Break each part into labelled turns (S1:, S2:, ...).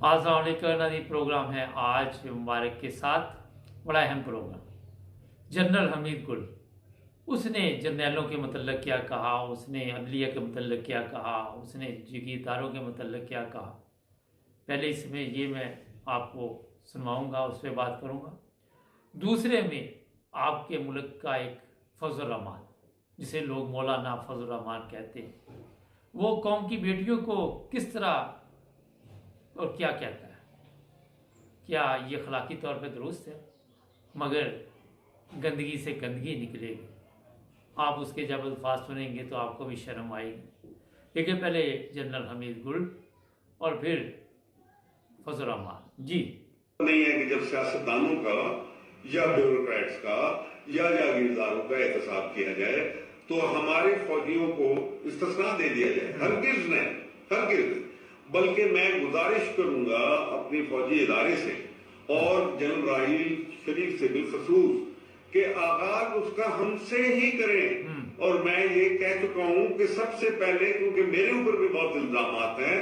S1: अस्सलाम वालेकुम नाज़रीन, प्रोग्राम है आज मुबारक के साथ बड़ा अहम प्रोग्राम। जनरल हमीद गुल, उसने जर्नैलों के मतलब क्या कहा, उसने अदलिया के मतलब क्या कहा, उसने जगीरदारों के मतलब क्या कहा। पहले इसमें ये मैं आपको सुनवाऊंगा, उस पर बात करूंगा। दूसरे में आपके मुल्क का एक फजल रहमान, जिसे लोग मौलाना फजल रहमान कहते हैं, वो कौम की बेटियों को किस तरह और क्या कहता है। क्या ये अखलाकी तौर पे दुरुस्त है? मगर गंदगी से गंदगी निकलेगी। आप उसके जब अल्फाज सुनेंगे तो आपको भी शर्म आएगी। लेकिन पहले जनरल हमीद गुल और फिर फजल रहमान जी।
S2: नहीं है कि जब सियासतदानों का या ब्यूरोक्रेट्स का या जागीरदारों का एहतसाब किया जाए तो हमारे फौजियों को इस्तिस्ना दे दिया जाए। हरगिज नहीं, हरगिज। बल्कि मैं गुजारिश करूंगा अपनी फौजी इदारे से और जनरल राहील शरीफ से बिलखसूस कि आगाज उसका हमसे ही करें। और मैं ये कह चुका हूं कि सबसे पहले, क्योंकि मेरे ऊपर भी बहुत इल्जामात हैं,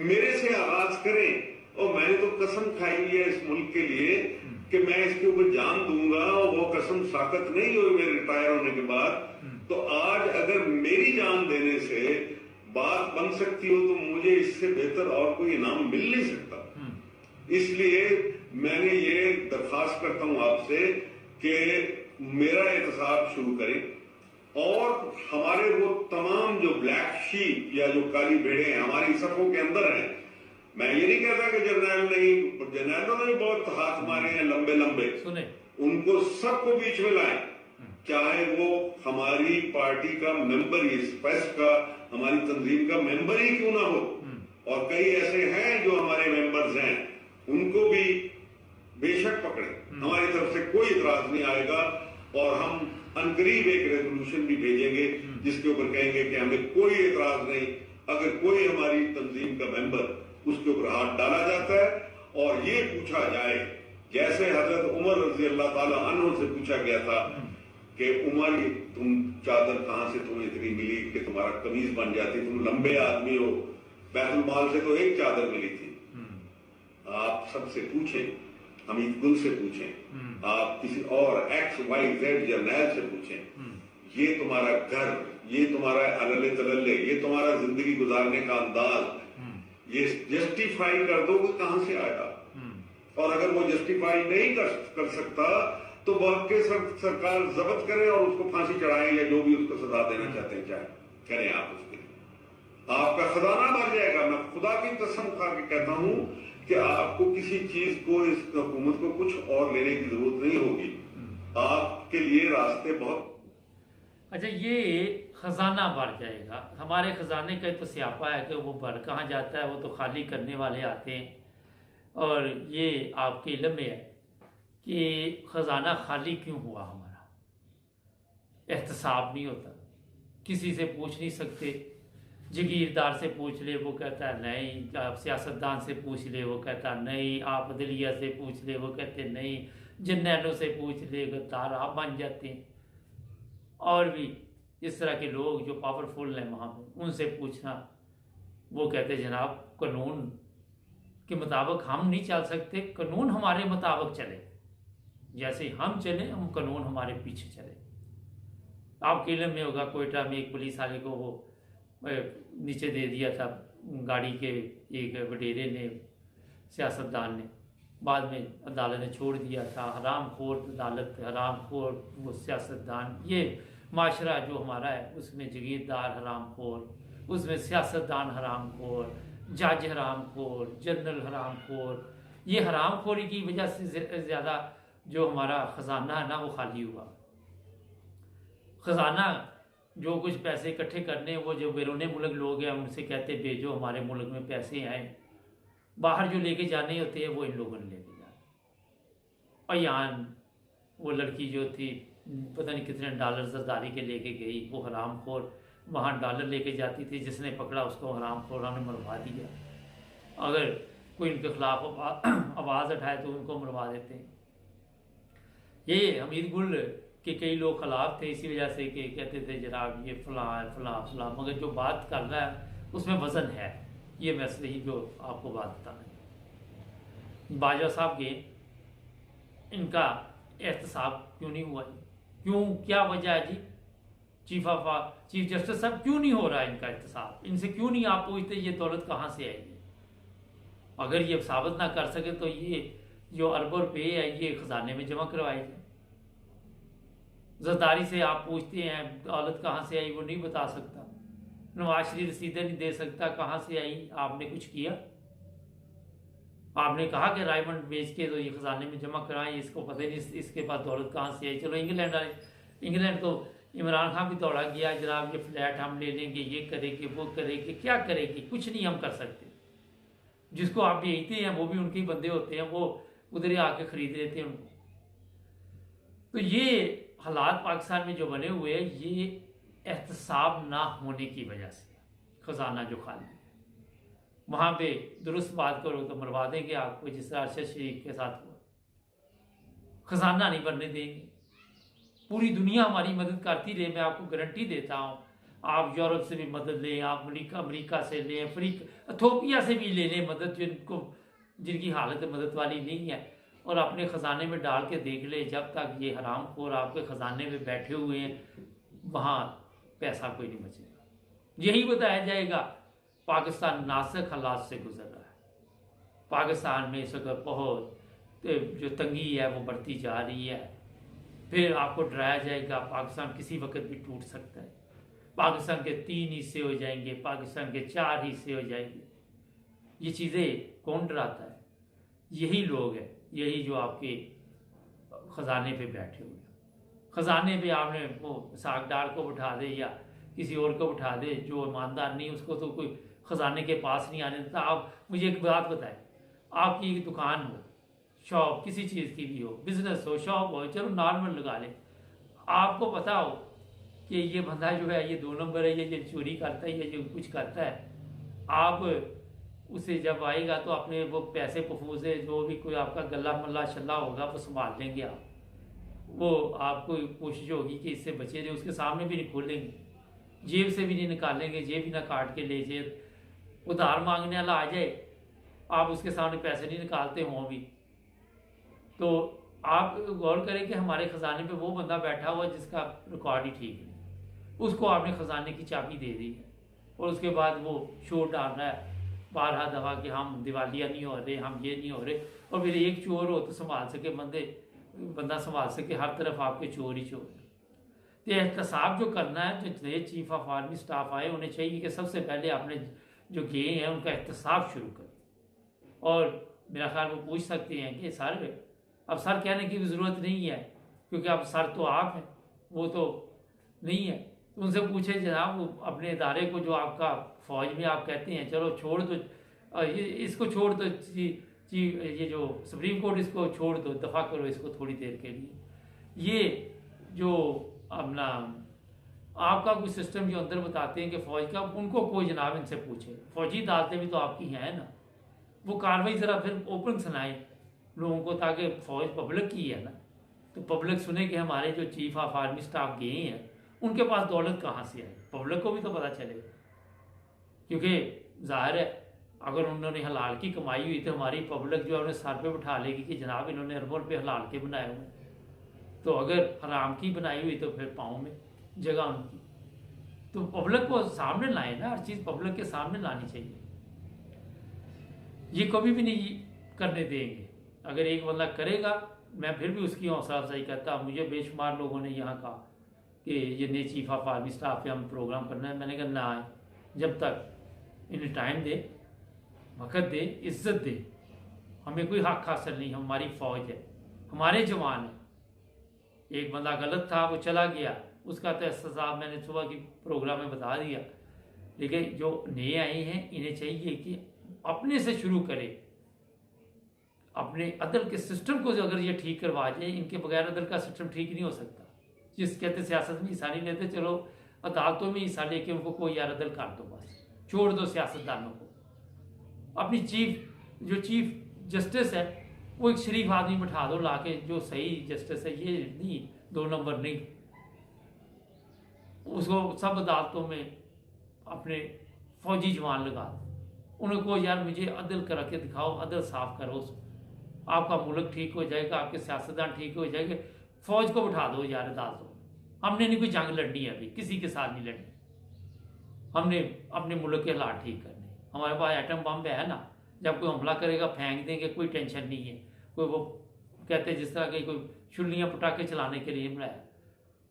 S2: मेरे से आगाज करें। और मैंने तो कसम खाई है इस मुल्क के लिए कि मैं इसके ऊपर जान दूंगा, और वो कसम साकत नहीं हुई मेरे रिटायर होने के बाद। तो आज अगर मेरी जान देने से बात बन सकती हो तो मुझे इससे बेहतर और कोई इनाम मिल नहीं सकता। इसलिए मैंने ये दरखास्त करता हूं आपसे कि मेरा एहतसाब शुरू करें और हमारे वो तमाम जो ब्लैक शीप या जो काली भेड़े हैं हमारी सफों के अंदर हैं। मैं ये नहीं कहता कि जर्नैलों ने भी बहुत हाथ मारे हैं लंबे लंबे, उनको सबको बीच में लाएं। चाहे वो हमारी पार्टी का मेंबर, ये स्पेस का हमारी तंजीम का मेंबर ही क्यों ना हो, और कई ऐसे हैं जो हमारे मेंबर्स हैं, उनको भी बेशक पकड़े। हमारी तरफ से कोई इतराज नहीं आएगा और हम अनकरीब एक रेजोल्यूशन भी भेजेंगे जिसके ऊपर कहेंगे कि हमें कोई इतराज नहीं अगर कोई हमारी तंजीम का मेंबर उसके ऊपर हाथ डाला जाता है और ये पूछा जाए जैसे हजरत उमर रजी अल्लाह ताला अन्हु से पूछा गया था कि उमर तुम चादर कहां से तुम्हें इतनी मिली कि तुम्हारा कमीज बन जाती, तुम लंबे आदमी हो, बैतुल माल से तो एक चादर मिली थी। आप सबसे पूछें, हमीद गुल से पूछें, आप किसी और XYZ जर्नैल से पूछें, ये तुम्हारा घर, ये तुम्हारा अल्ले तलल्ले, ये तुम्हारा जिंदगी गुजारने का अंदाज, ये जस्टिफाई कर दो कि कहां से आया। और अगर वो जस्टिफाई नहीं कर सकता तो वाकई सरकार जब्त करे और उसको फांसी चढ़ाए या जो भी उसको सजा देना चाहते हैं चाहे करें आप उसके लिए। आपका खजाना भर जाएगा। मैं खुदा की कसम खा के कहता हूं कि आपको किसी चीज को, इस हुकूमत को कुछ और लेने की जरूरत नहीं होगी। आपके लिए रास्ते बहुत।
S1: अच्छा, ये खजाना भर जाएगा। हमारे खजाने का तो स्यापा है कि वो भर कहाँ जाता है, वो तो खाली करने वाले आते हैं। और ये आपके इल्म में है कि खजाना खाली क्यों हुआ हमारा। एहतसाब नहीं होता, किसी से पूछ नहीं सकते। जगीरदार से पूछ ले वो कहता है नहीं, आप सियासतदान से पूछ ले वो कहता नहीं, आप अदलिया से पूछ ले वो कहते नहीं, जर्नैलों से पूछ ले गद्दार आप बन जाते हैं। और भी इस तरह के लोग जो पावरफुल हैं वहाँ पे, उनसे पूछना, वो कहते जनाब कानून के मुताबिक हम नहीं चल सकते, कानून हमारे मुताबिक चले, जैसे हम चले हम कानून हमारे पीछे चले। आपके इल्म में होगा कोयटा में एक पुलिस वाले को वो नीचे दे दिया था गाड़ी के एक वडेरे ने, सियासतदान ने, बाद में अदालत ने छोड़ दिया था। हराम खोर अदालत, हराम खोर वो सियासतदान। ये माशरा जो हमारा है उसमें जगीरदार हराम खोर, उसमें सियासतदान हराम खोर, जज हराम खोर, जनरल हराम खोर। ये हराम खोरी की वजह से ज़्यादा जो हमारा ख़जाना है ना वो खाली हुआ। ख़जाना जो कुछ पैसे इकट्ठे करने, वो जो बैरून मुल्क लोग हैं उनसे कहते भेजो हमारे मुल्क में पैसे आए। बाहर जो लेके जाने होते हैं वो इन लोगों ने लेके जाने। अयान वो लड़की जो थी पता नहीं कितने डॉलर जरदारी के लेके गई, वो हराम खोर वहाँ डॉलर लेके जाती थी, जिसने पकड़ा उसको हराम खोर ने मरवा दिया। अगर कोई इनके खिलाफ आवाज़ उठाए तो उनको मरवा देते हैं। ये हमीद गुल के कई लोग खिलाफ थे इसी वजह से कि कहते थे जनाब ये फलां है फलां फलां, मगर जो बात कर रहा है उसमें वज़न है। ये मैं सही जो आपको बात बताना है। बाजवा साहब के इनका एहतसाब क्यों नहीं हुआ जी? क्यों, क्या वजह है जी? चीफ जस्टिस साहब क्यों नहीं हो रहा है इनका एहतसाब? इनसे क्यों नहीं आप पूछते ये दौलत कहाँ से आई है? अगर ये साबित ना कर सके तो ये जो अरबों रुपये है ये खजाने में जमा करवाए जाए। जरदारी से आप पूछते हैं दौलत कहाँ से आई, वो नहीं बता सकता। नवाज शरीफ रसीदें नहीं दे सकता, कहाँ से आई? आपने कुछ किया? आपने कहा कि रायमंड बेच के तो ये खजाने में जमा कराएं, इसको पता ही नहीं इसके पास दौलत कहाँ से आई। चलो इंग्लैंड आए, इंग्लैंड तो इमरान खान भी दौड़ा गया, जनाब ये फ्लैट हम ले लेंगे, ये करेंगे, वो करेंगे। क्या करेंगे? कुछ नहीं हम कर सकते। जिसको आप बेचते हैं वो भी उनके बंदे होते हैं, वो उधर ही आके खरीद लेते हैं उनको। तो ये हालात पाकिस्तान में जो बने हुए हैं ये एहतसाब ना होने की वजह से, खजाना जो खाली है वहां पे दुरुस्त बात करो तो मरवा देंगे आपको, जिस तरह अरशद शरीफ के साथ हुआ। खजाना नहीं बनने देंगे। पूरी दुनिया हमारी मदद करती रहे, मैं आपको गारंटी देता हूँ। आप यूरोप से भी मदद लें, आप अमेरिका से लें, इथोपिया से भी ले लें मदद, जिनकी हालत मदद वाली नहीं है, और अपने खजाने में डाल के देख ले, जब तक ये हरामखोर आपके खजाने में बैठे हुए हैं वहाँ पैसा कोई नहीं बचेगा। यही बताया जाएगा पाकिस्तान नाजुक हालात से गुजर रहा है। पाकिस्तान में इस वक्त बहुत जो तंगी है वो बढ़ती जा रही है। फिर आपको डराया जाएगा पाकिस्तान किसी वक्त भी टूट सकता है, पाकिस्तान के 3 हिस्से हो जाएंगे, पाकिस्तान के 4 हिस्से हो जाएंगे। ये चीज़ें कौन डराता है? यही लोग हैं, यही जो आपके खजाने पे बैठे हुए हैं। खजाने पे आपने वो सागदार को बिठा दे या किसी और को बिठा दे, जो ईमानदार नहीं उसको तो कोई खजाने के पास नहीं आने देता। आप मुझे एक बात बताएं, आपकी एक दुकान हो, शॉप किसी चीज़ की भी हो, बिजनेस हो, शॉप हो, चलो नॉर्मल लगा ले, आपको पता हो कि ये बंदा जो है ये 2 नंबर है, ये चोरी करता है, ये जो कुछ करता है, आप उसे जब आएगा तो अपने वो पैसे पफूसे जो भी कोई आपका गला मल्ला शल्ला होगा वो संभाल लेंगे आप। वो आपको कोशिश होगी कि इससे बचे रहे, उसके सामने भी नहीं खोलेंगे, जेब से भी नहीं निकालेंगे, जेब भी ना काट के ले जाए। उधार मांगने वाला आ जाए, आप उसके सामने पैसे नहीं निकालते हों भी, तो आप गौर करें कि हमारे खजाने पे वो बंदा बैठा हुआ जिसका रिकॉर्ड ही ठीक है, उसको आपने खजाने की चाबी दे दी है, और उसके बाद वो शोर डाल रहा है 12 दफा कि हम दिवालिया नहीं हो रहे, हम ये नहीं हो रहे। और फिर एक चोर हो तो संभाल सके बंदा संभाल सके, हर तरफ आपके चोर ही चोर है। तो एहतसाब जो करना है, जो नए चीफ ऑफ आर्मी स्टाफ आए उन्हें चाहिए कि सबसे पहले आपने जो गए हैं उनका एहतसाब शुरू करें। और मेरा ख्याल वो पूछ सकते हैं कि सर, अब सर कहने की भी ज़रूरत नहीं है, क्योंकि अब सर तो आप हैं, वो तो नहीं है। तो उनसे पूछे जनाब, वो अपने इदारे को जो आपका फौज में आप कहते हैं चलो छोड़ दो, इसको छोड़ दो, ये जो सुप्रीम कोर्ट इसको छोड़ दो, दफा करो इसको थोड़ी देर के लिए। ये जो अपना आपका कुछ सिस्टम जो अंदर बताते हैं कि फौज का, उनको कोई जनाब इनसे पूछे, फौजी अदालतें भी तो आपकी हैं ना, वो कार्रवाई ज़रा फिर ओपन सुनाए लोगों को, ताकि फौज पब्लिक की है ना, तो पब्लिक सुने कि हमारे जो चीफ ऑफ आर्मी स्टाफ गए हैं उनके पास दौलत कहाँ से आई, पब्लिक को भी तो पता चलेगा। क्योंकि जाहिर है अगर उन्होंने हलाल की कमाई हुई तो हमारी पब्लिक जो है उन्हें सर पे बिठा लेगी कि जनाब इन्होंने अरबों रुपये हलाल के बनाए हुए। तो अगर हराम की बनाई हुई तो फिर पाँव में जगह उनकी। तो पब्लिक को सामने लाए ना, हर चीज़ पब्लिक के सामने लानी चाहिए। ये कभी भी नहीं करने देंगे। अगर एक बंदा करेगा, मैं फिर भी उसकी हौसला अफजाई करता। मुझे बेशुमार लोगों ने यहाँ कहा कि ये नए चीफ ऑफ आर्मी स्टाफ पे हम प्रोग्राम करना है। मैंने कहा ना आए, जब तक इन्हें टाइम दे, वक़्त दे, इज्जत दे। हमें कोई हक हासिल नहीं, हमारी फौज है, हमारे जवान हैं। एक बंदा गलत था, वो चला गया, उसका तो एहतसाब मैंने सुबह की प्रोग्राम में बता दिया। लेकिन जो नए आए हैं इन्हें चाहिए कि अपने से शुरू करें, अपने अदल के सिस्टम को अगर ये ठीक करवा जाए, इनके बगैर अदल का सिस्टम ठीक नहीं हो सकता। जिस कहते सियासत में हिस्सा नहीं लेते, चलो अदालतों में हिस्सा लेके उनको कोई यार अदल कर दो, बस छोड़ दो सियासतदानों को। अपनी चीफ जस्टिस है वो एक शरीफ आदमी बिठा दो लाके, जो सही जस्टिस है, ये नहीं 2 नंबर नहीं। उसको सब अदालतों में अपने फौजी जवान लगा दो, उनको यार मुझे अदल करा के दिखाओ, अदल साफ करो आपका मुल्क ठीक हो जाएगा, आपके सियासतदान ठीक हो जाएंगे। फौज को उठा दो यार, अदालतों में। हमने नहीं कोई जंग लड़नी है, अभी किसी के साथ नहीं लड़नी। हमने अपने मुल्क के हालात ठीक करने। हमारे पास एटम बम है ना, जब कोई हमला करेगा फेंक देंगे, कोई टेंशन नहीं है। कोई वो कहते हैं जिस तरह के कोई छुल्लियाँ पटाखे चलाने के लिए बनाया।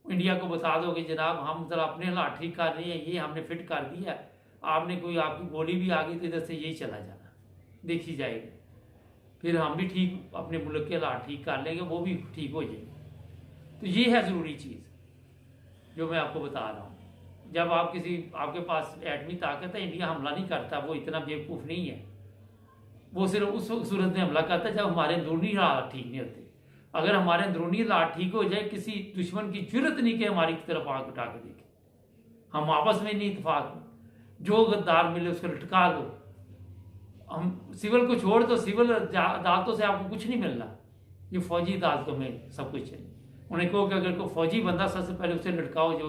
S1: इंडिया को बता दो कि जनाब हम जरा अपने हालात ठीक कर रहे हैं, ये हमने फिट कर दिया है, आपने कोई आपकी गोली भी आ गई तो इधर से यही चला जाना, देखी जाएगी। फिर हम भी ठीक अपने मुल्क के हालात ठीक कर लेंगे, वो भी ठीक हो जाएंगे। तो ये है ज़रूरी चीज़ जो मैं आपको बता रहा हूँ। जब आप किसी आपके पास एटमी ताकत है, इंडिया हमला नहीं करता, वो इतना बेवकूफ़ नहीं है। वो सिर्फ उस सूरत में हमला करता है जब हमारे अंदरूनी हालात ठीक नहीं होते। अगर हमारे अंदरूनी हालात ठीक हो जाए, किसी दुश्मन की जरूरत नहीं कि हमारी तरफ आग उठा के देखे। हम आपस में नहीं इतफाक में, जो गद्दार मिले उसको लटका दो। हम सिविल को छोड़ दो, सिविल अदालतों से आपको कुछ नहीं मिलना, ये फौजी अदालतों में सब कुछ है। उन्हें कहो कि अगर कोई फौजी बंदा सबसे पहले उसे लटकाओ जो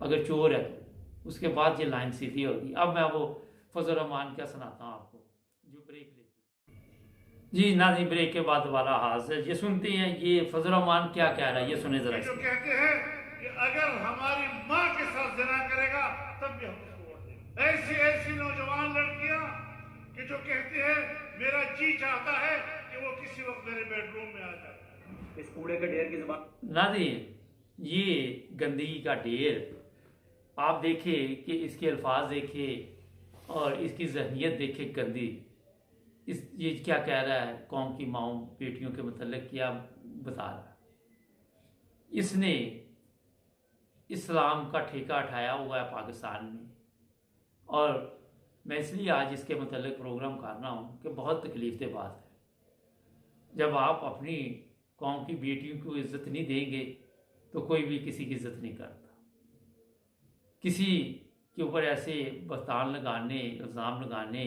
S1: अगर चोर है, तो उसके बाद ये लाइन सीधी होगी। अब मैं वो फजल रहमान क्या सुनाता हूँ आपको जो ब्रेक लेती। जी नाज़रीन, ब्रेक के बाद दोबारा हाजिर। ये सुनते हैं ये फजल रहमान क्या कह रहा है, ये सुने जरा।
S3: जो कहते हैं कि अगर हमारी माँ के साथ ज़िना करेगा तब भी हम उसको वोट देंगे। ऐसी ऐसी नौजवान लड़कियां कि जो कहती है मेरा जी चाहता है कि वो किसी वक्त मेरे बेडरूम में आ जाए।
S4: इस कूड़े के ढेर की जुबान
S1: नाज़रीन, ये गंदगी का ढेर आप देखें कि इसके अल्फाज देखें और इसकी जहनीत देखें गंदी। ये क्या कह रहा है, कौम की माओं बेटियों के मतलब क्या बता रहा है। इसने इस्लाम का ठेका उठाया हुआ है पाकिस्तान में, और मैं इसलिए आज इसके मतलब प्रोग्राम कर रहा हूँ कि बहुत तकलीफ बात है। जब आप अपनी कौम की बेटियों को इज्जत नहीं देंगे तो कोई भी किसी की इज्जत नहीं करता। किसी के ऊपर ऐसे बहतान लगाने, इल्ज़ाम लगाने,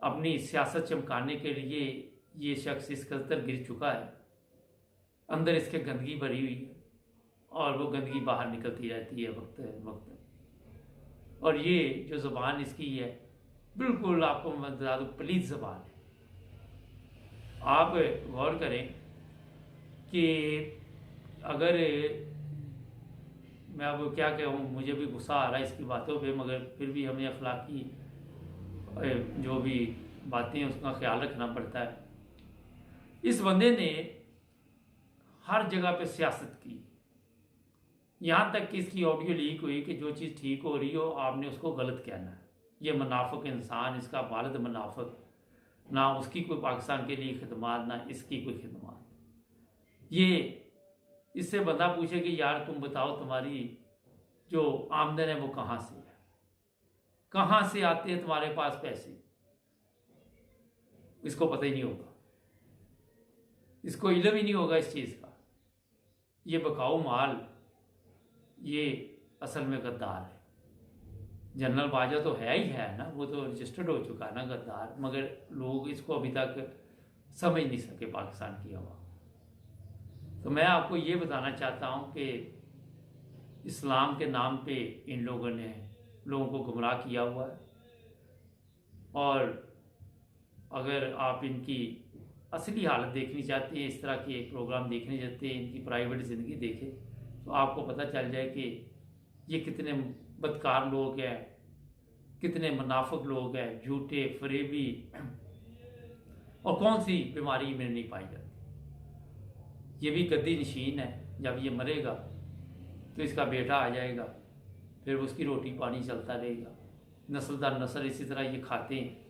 S1: अपनी सियासत चमकाने के लिए ये शख्स इस कदर गिर चुका है, अंदर इसके गंदगी भरी हुई है और वो गंदगी बाहर निकलती रहती है वक्त वक्त। और ये जो ज़बान इसकी है बिल्कुल आपको मैं बता दूँ पलीद ज़बान है। आप गौर करें कि अगर मैं अब क्या कहूँ, मुझे भी गुस्सा आ रहा है इसकी बातों पे, मगर फिर भी हमें अखलाकी जो भी बातें हैं उसका ख्याल रखना पड़ता है। इस बंदे ने हर जगह पे सियासत की, यहाँ तक कि इसकी ऑडियो लीक हुई कि जो चीज़ ठीक हो रही हो आपने उसको गलत कहना है। ये मुनाफिक इंसान, इसका वालिद मुनाफिक, ना उसकी कोई पाकिस्तान के लिए खिदमात ना इसकी कोई खिदमात। ये इससे बंदा पूछे कि यार तुम बताओ तुम्हारी जो आमदन है वो कहाँ से है, कहाँ से आते हैं तुम्हारे पास पैसे, इसको पता ही नहीं होगा, इसको इल्म ही नहीं होगा इस चीज़ का। ये बकाऊ माल, ये असल में गद्दार है। जनरल बाजा तो है ही है ना, वो तो रजिस्टर्ड हो चुका है ना गद्दार, मगर लोग इसको अभी तक समझ नहीं सके पाकिस्तान की हवा। तो मैं आपको ये बताना चाहता हूँ कि इस्लाम के नाम पे इन लोगों ने लोगों को गुमराह किया हुआ है, और अगर आप इनकी असली हालत देखनी चाहते हैं, इस तरह के एक प्रोग्राम देखने चाहते हैं, इनकी प्राइवेट ज़िंदगी देखें, तो आपको पता चल जाए कि ये कितने बदकार लोग हैं, कितने मुनाफिक लोग हैं, झूठे फरेबी, और कौन सी बीमारी में नहीं पाई जाती। ये भी गद्दी नशीन है। जब ये मरेगा तो इसका बेटा आ जाएगा, फिर उसकी रोटी पानी चलता रहेगा, नस्ल दर नस्ल इसी तरह ये खाते हैं।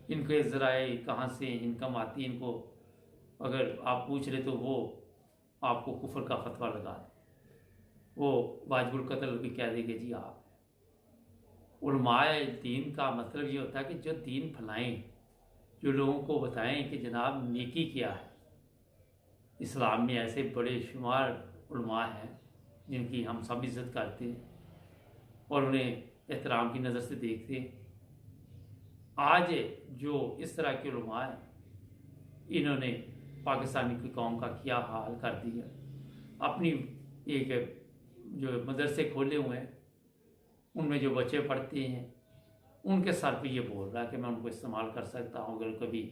S1: इनके ज़राए कहाँ से इनकम आती है, इनको अगर आप पूछ रहे तो वो आपको कुफर का फतवा लगा दे, वो वाजिबुल कत्ल भी कह देंगे जी आप। उलमाए दीन का मतलब ये होता है कि जो दीन फैलाएं, जो लोगों को बताएं कि जनाब नेकी क्या है। इस्लाम में ऐसे बड़े शुमार उलमा हैं जिनकी हम सब इज़्ज़त करते हैं और उन्हें एहतराम की नज़र से देखते हैं। आज जो इस तरह के उलमा हैं, इन्होंने पाकिस्तानी की कौम का क्या हाल कर दिया। अपनी एक जो मदरसे खोले हुए हैं, उनमें जो बच्चे पढ़ते हैं उनके सर पे ये बोल रहा है कि मैं उनको इस्तेमाल कर सकता हूँ, अगर कभी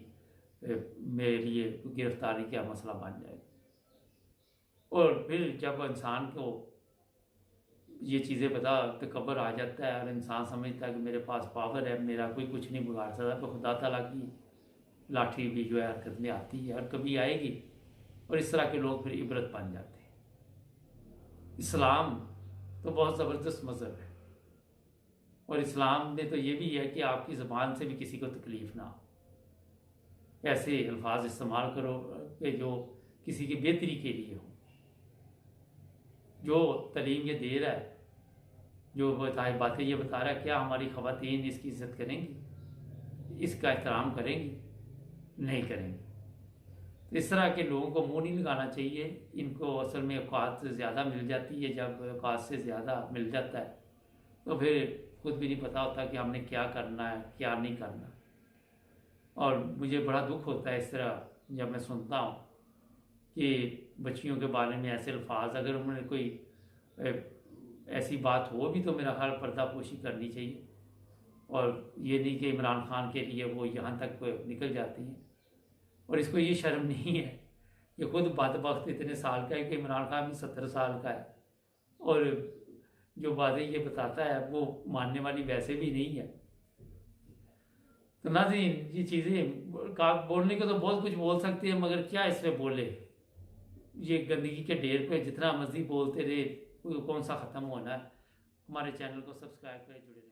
S1: मेरे लिए गिरफ्तारी का मसला बन जाएगा। और फिर जब इंसान को ये चीज़ें पता तकब्बर आ जाता है और इंसान समझता है कि मेरे पास पावर है, मेरा कोई कुछ नहीं बिगाड़ सकता, तो खुदा ताला की लाठी भी जो है हरकत में आती है और कभी आएगी। और इस तरह के लोग फिर इबरत बन जाते हैं। इस्लाम तो बहुत ज़बरदस्त मज़हब है और इस्लाम में तो ये भी है कि आपकी ज़बान से भी किसी को तकलीफ़ ना हो। ऐसे अल्फाज इस्तेमाल करो कि जो किसी की बेहतरी के लिए हो। जो तालीम ये दे रहा है, जो बातें ये बता रहा है, क्या हमारी ख़वातीन इसकी इज़्ज़त करेंगी, इसका एहतराम करेंगी? नहीं करेंगे। तो इस तरह के लोगों को मुंह नहीं लगाना चाहिए। इनको असल में औकात ज़्यादा मिल जाती है। जब औकात से ज़्यादा मिल जाता है तो फिर खुद भी नहीं पता होता कि हमने क्या करना है, क्या नहीं करना। और मुझे बड़ा दुख होता है इस तरह जब मैं सुनता हूँ कि बच्चियों के बारे में ऐसे अल्फाज, अगर उन्होंने कोई ऐसी बात हो भी तो मेरा ख्याल पर्दापोशी करनी चाहिए। और ये नहीं कि इमरान खान के लिए वो यहाँ तक निकल जाती हैं। और इसको ये शर्म नहीं है, ये खुद बदबख्त इतने साल का है कि इमरान खान भी 70 साल का है और जो बातें ये बताता है वो मानने वाली वैसे भी नहीं है। तो नाज़रीन, ये चीज़ें बोलने को तो बहुत कुछ बोल सकते हैं, मगर क्या इसमें बोले। ये गंदगी के ढेर पे जितना मर्जी बोलते रहे, कौन सा ख़त्म होना है। हमारे चैनल को सब्सक्राइब करें, जुड़े रहें।